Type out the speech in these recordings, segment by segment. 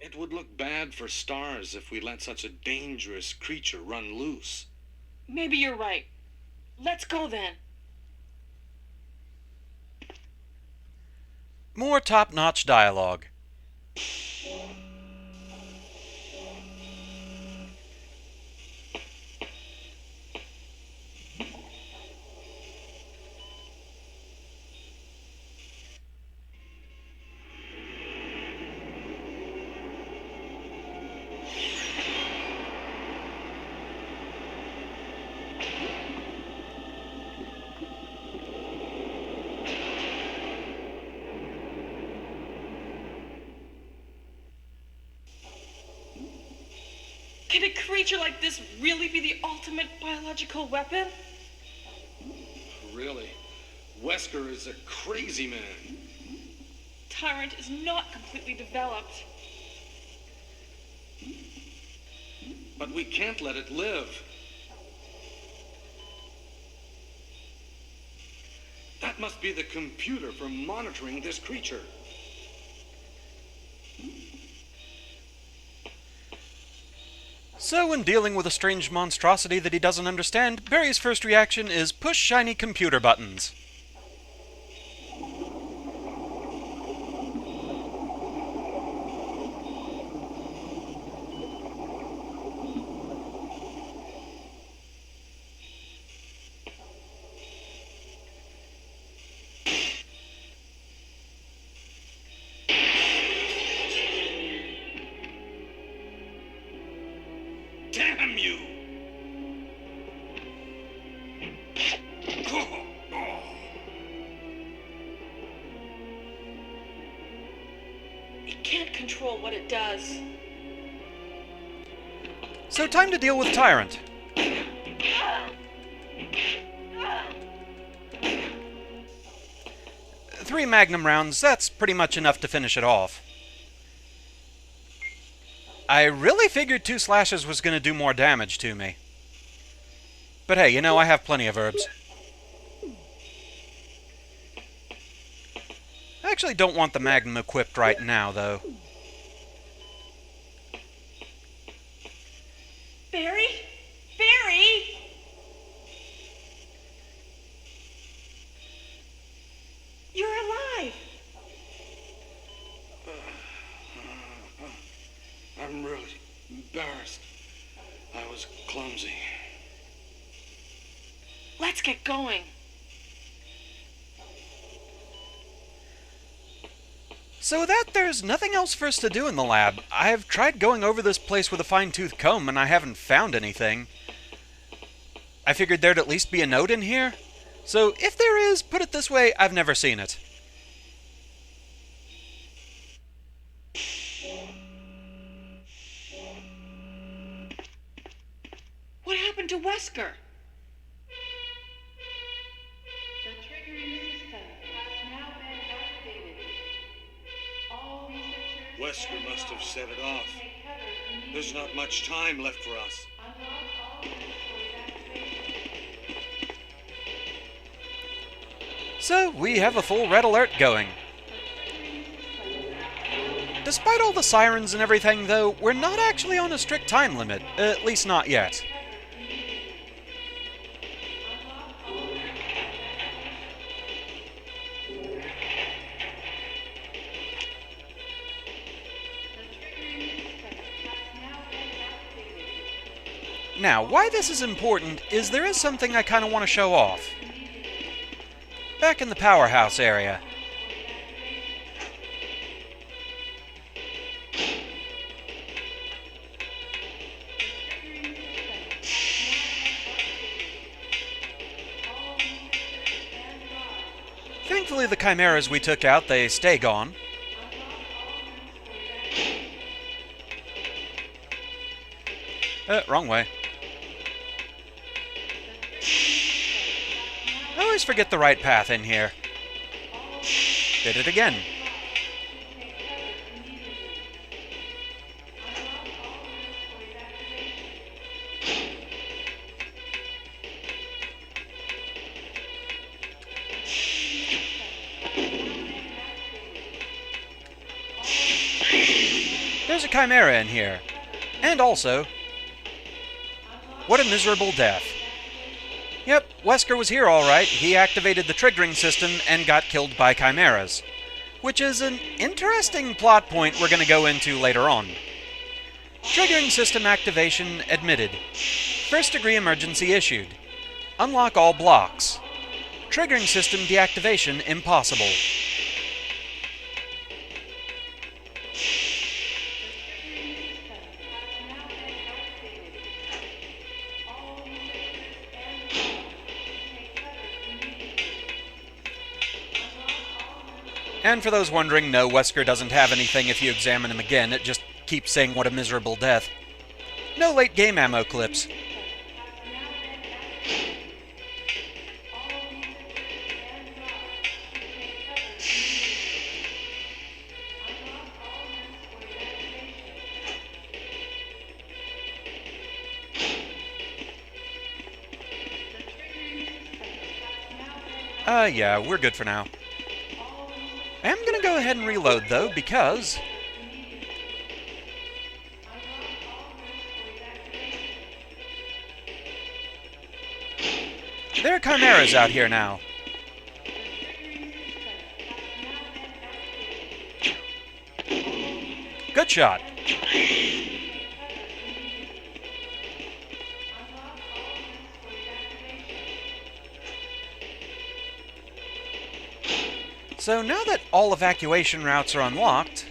It would look bad for stars if we let such a dangerous creature run loose. Maybe you're right. Let's go then. More top-notch dialogue. Can a creature like this really be the ultimate biological weapon? Really? Wesker is a crazy man. Tyrant is not completely developed. But we can't let it live. That must be the computer for monitoring this creature. So, when dealing with a strange monstrosity that he doesn't understand, Barry's first reaction is push shiny computer buttons. Damn you! It can't control what it does. So, time to deal with Tyrant. 3 magnum rounds, that's pretty much enough to finish it off. I really figured 2 slashes was going to do more damage to me. But hey, you know, I have plenty of herbs. I actually don't want the magnum equipped right now, though. Barry? Barry? You're alive! I'm really embarrassed. I was clumsy. Let's get going. So with that, there's nothing else for us to do in the lab. I've tried going over this place with a fine-tooth comb, and I haven't found anything. I figured there'd at least be a note in here. So if there is, put it this way, I've never seen it. What happened to Wesker? The triggering system has now been activated. All researchers Wesker must have set it off. There's not much time left for us. unlock all inventory activation. So we have a full red alert going. Despite all the sirens and everything, though, we're not actually on a strict time limit. At least not yet. Now, why this is important is there is something I kind of want to show off. Back in the powerhouse area. Thankfully, the chimeras we took out, they stay gone. Wrong way. I always forget the right path in here. Did it again. There's a chimera in here. And also, what a miserable death. Yep, Wesker was here alright. He activated the triggering system and got killed by chimeras. Which is an interesting plot point we're going to go into later on. Triggering system activation admitted. First degree emergency issued. Unlock all blocks. Triggering system deactivation impossible. And for those wondering, no, Wesker doesn't have anything if you examine him again. It just keeps saying what a miserable death. No late game ammo clips. Yeah, we're good for now. I am going to go ahead and reload, though, because there are chimeras out here now. Good shot. So now that all evacuation routes are unlocked,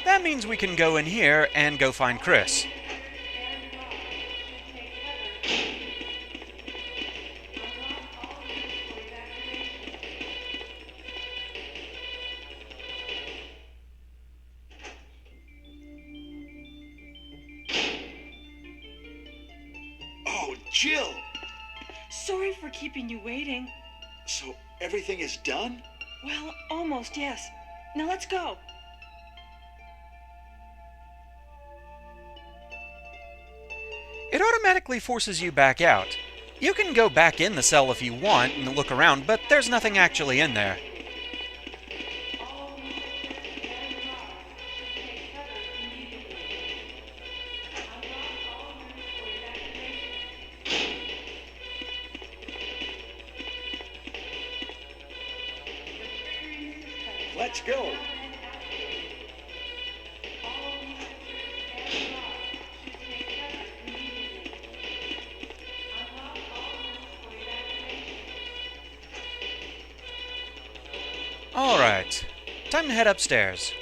that means we can go in here and go find Chris. Oh, Jill! Sorry for keeping you waiting. So everything is done? Well, almost, yes. Now let's go. It automatically forces you back out. You can go back in the cell if you want and look around, but there's nothing actually in there. Let's go! Alright, time to head upstairs.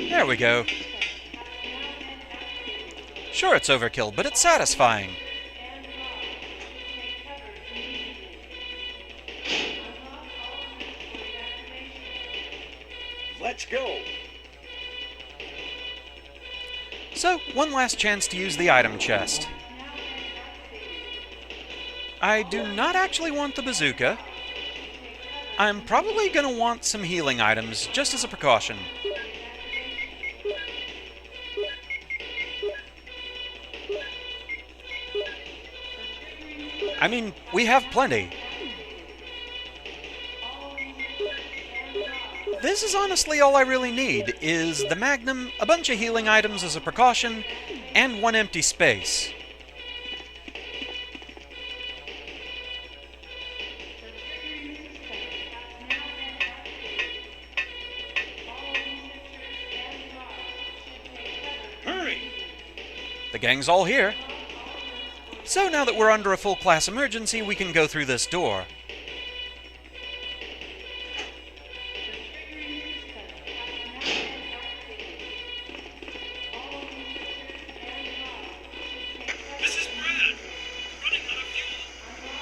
There we go. Sure, it's overkill, but it's satisfying. Let's go! So, one last chance to use the item chest. I do not actually want the bazooka. I'm probably going to want some healing items, just as a precaution. I mean, we have plenty. This is honestly all I really need, is the magnum, a bunch of healing items as a precaution, and one empty space. Hurry! The gang's all here. So now that we're under a full class emergency, we can go through this door. This is Brad. Running out of fuel.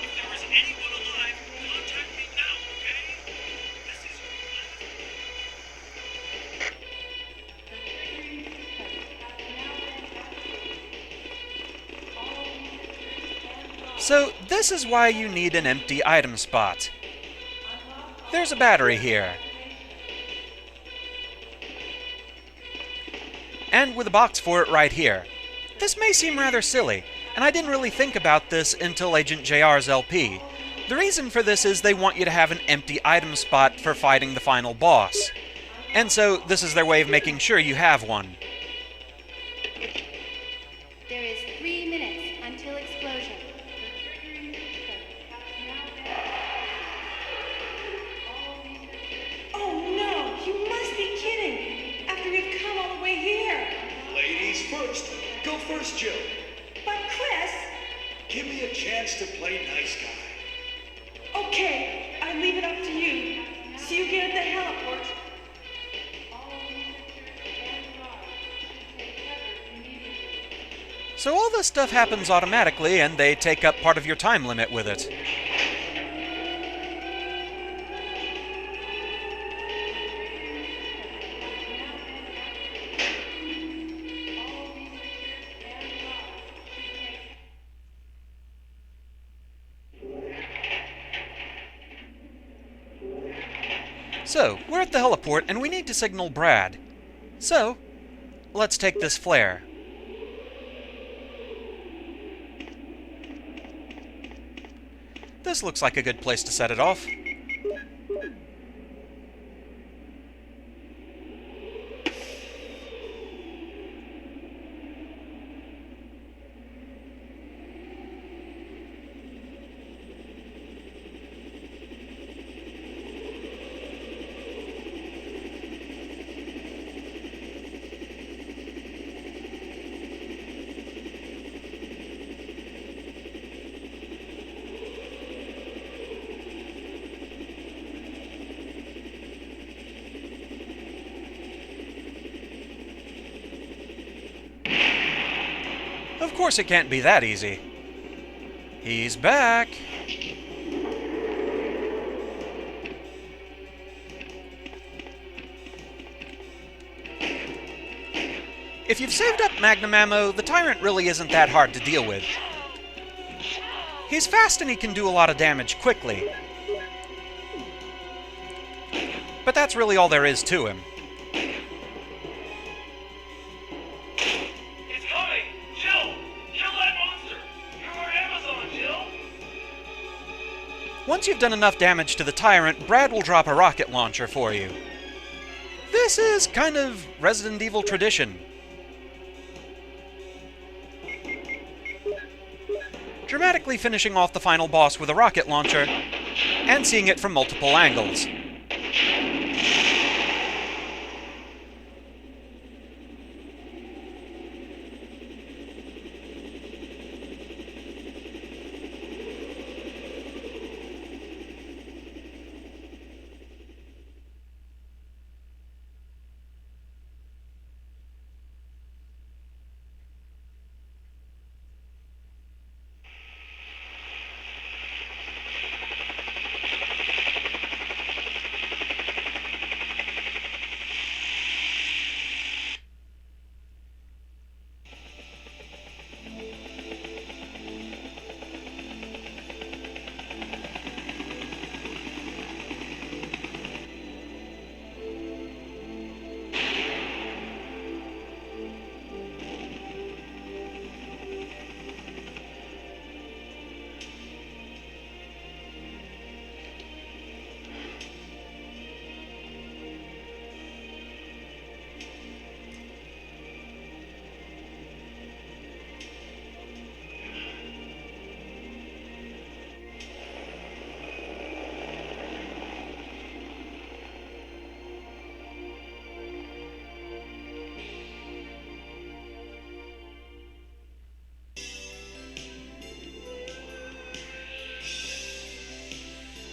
If there is anyone alive, contact me now, okay? This is So this is why you need an empty item spot. There's a battery here. and with a box for it right here. This may seem rather silly, and I didn't really think about this until Agent JR's LP. The reason for this is they want you to have an empty item spot for fighting the final boss. And so, this is their way of making sure you have one. There is 3 minutes until explosion. Oh no, you must be kidding. After we've come all the way here. Ladies first. Go first, Jill. But Chris, Give me a chance to play nice guy. okay, I leave it up to you. See you again at the heliport. So all this stuff happens automatically, and they take up part of your time limit with it. So, we're at the heliport, and we need to signal Brad. So, let's take this flare. This looks like a good place to set it off. Of course it can't be that easy. He's back. If you've saved up magnum ammo, the Tyrant really isn't that hard to deal with. He's fast and he can do a lot of damage quickly. But that's really all there is to him. It's coming! Jill! Kill that monster! You're our Amazon, Jill! Once you've done enough damage to the Tyrant, Brad will drop a rocket launcher for you. This is kind of Resident Evil tradition. Dramatically finishing off the final boss with a rocket launcher, and seeing it from multiple angles.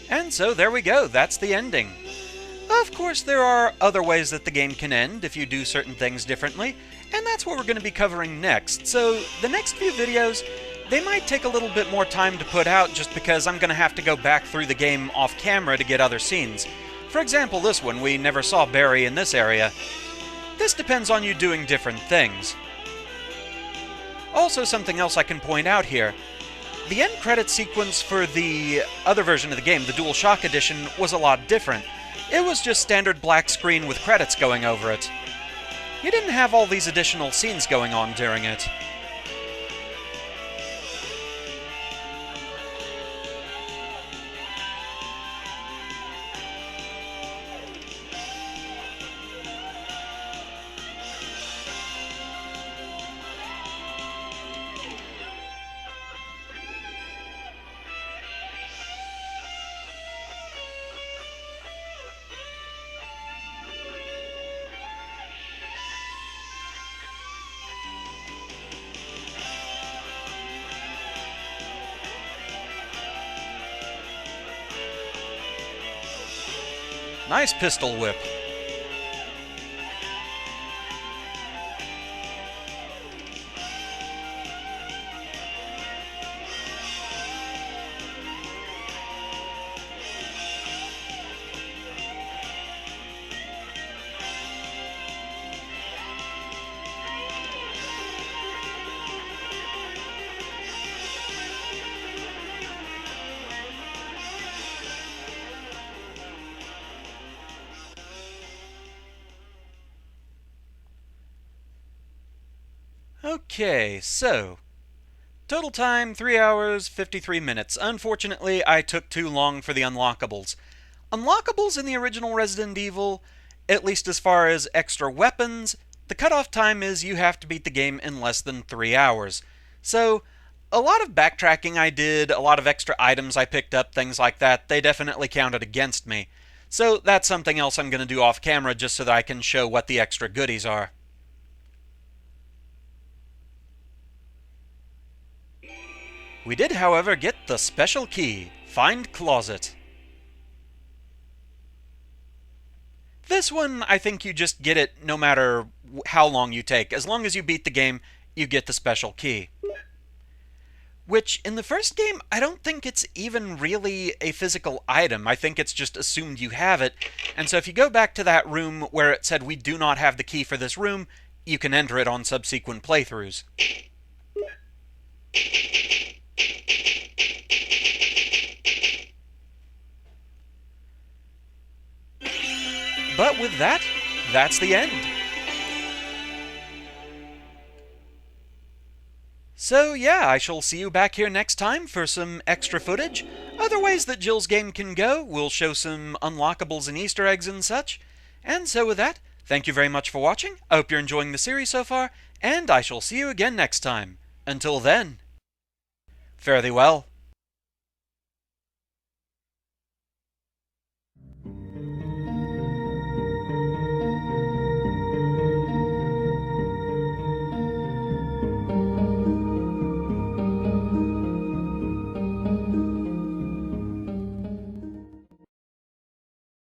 And so there we go, that's the ending. Of course, there are other ways that the game can end if you do certain things differently, and that's what we're going to be covering next. So the next few videos, they might take a little bit more time to put out just because I'm going to have to go back through the game off camera to get other scenes. For example, this one, we never saw Barry in this area. This depends on you doing different things. Also, something else I can point out here. The end credit sequence for the other version of the game, the DualShock Edition, was a lot different. It was just standard black screen with credits going over it. He didn't have all these additional scenes going on during it. Nice pistol whip. Okay, so total time 3 hours 53 minutes. Unfortunately, I took too long for the unlockables. Unlockables in the original Resident Evil, at least as far as extra weapons, the cutoff time is you have to beat the game in less than 3 hours. So, a lot of backtracking I did, a lot of extra items I picked up, things like that, they definitely counted against me. So that's something else I'm going to do off camera just so that I can show what the extra goodies are. We did, however, get the special key, Find Closet. This one, I think you just get it no matter how long you take. As long as you beat the game, you get the special key. Which, in the first game, I don't think it's even really a physical item. I think it's just assumed you have it. And so if you go back to that room where it said we do not have the key for this room, you can enter it on subsequent playthroughs. But with that, that's the end. So yeah, I shall see you back here next time for some extra footage. Other ways that Jill's game can go, we'll show some unlockables and Easter eggs and such. And so with that, thank you very much for watching, I hope you're enjoying the series so fare, and I shall see you again next time. Until then, fare thee well.